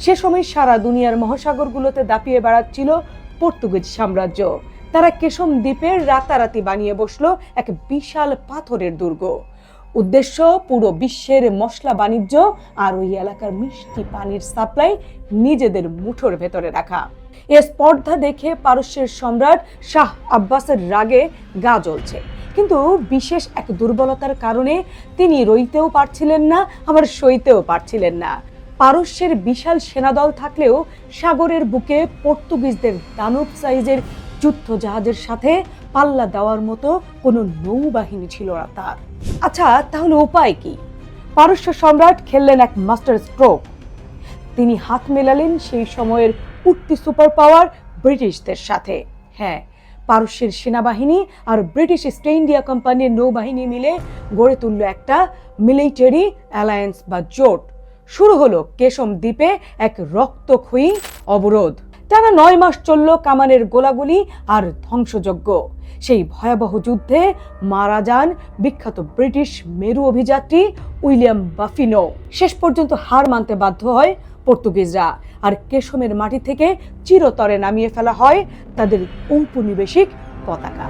সে সময় সারা দুনিয়ার মহাসাগরগুলোতে দাপিয়ে বেড়াচ্ছিল পর্তুগিজ সাম্রাজ্য। তারা কেশম দ্বীপের রাতারাতি বানিয়ে বসলো এক বিশাল পাথরের দুর্গ। উদ্দেশ্য পুরো বিশ্বের মশলা বাণিজ্য আর ওই এলাকার মিষ্টি পানির সাপ্লাই নিজেদের মুঠোর ভেতরে রাখা। এ স্পর্ধা দেখে পারস্যের সম্রাট শাহ আব্বাসের রাগে গা জ্বলছে, কিন্তু বিশেষ এক দুর্বলতার কারণে তিনি রইতেও পারছিলেন না, আবার সইতেও পারছিলেন না। পারস্যের বিশাল সেনাদল থাকলেও সাগরের বুকে পর্তুগিজদের দানব সাইজের যুদ্ধ জাহাজের সাথে পাল্লা দেওয়ার মতো কোনো নৌবাহিনী ছিল না তার। আচ্ছা, তাহলে উপায় কি? পারস্য সম্রাট খেললেন এক মাস্টার স্ট্রোক। তিনি হাত মেলালেন সেই সময়ের উঠতি সুপার পাওয়ার ব্রিটিশদের সাথে। হ্যাঁ, পারস্যের সেনাবাহিনী আর ব্রিটিশ ইস্ট ইন্ডিয়া কোম্পানির নৌবাহিনী মিলে গড়ে তুলল একটা মিলিটারি অ্যালায়েন্স বা জোট। শুরু হলো কেশম দ্বীপে এক রক্তক্ষয়ী অবরোধ। টানা 9 মাস চলল কামানের গোলাগুলি আর ধ্বংসযজ্ঞ। সেই ভয়াবহ যুদ্ধে মারা যান বিখ্যাত ব্রিটিশ মেরু অভিযাত্রী উইলিয়াম বাফিনো। শেষ পর্যন্ত হার মানতে বাধ্য হয় পর্তুগিজরা, আর কেশমের মাটি থেকে চিরতরে নামিয়ে ফেলা হয় তাদের ঔপনিবেশিক পতাকা।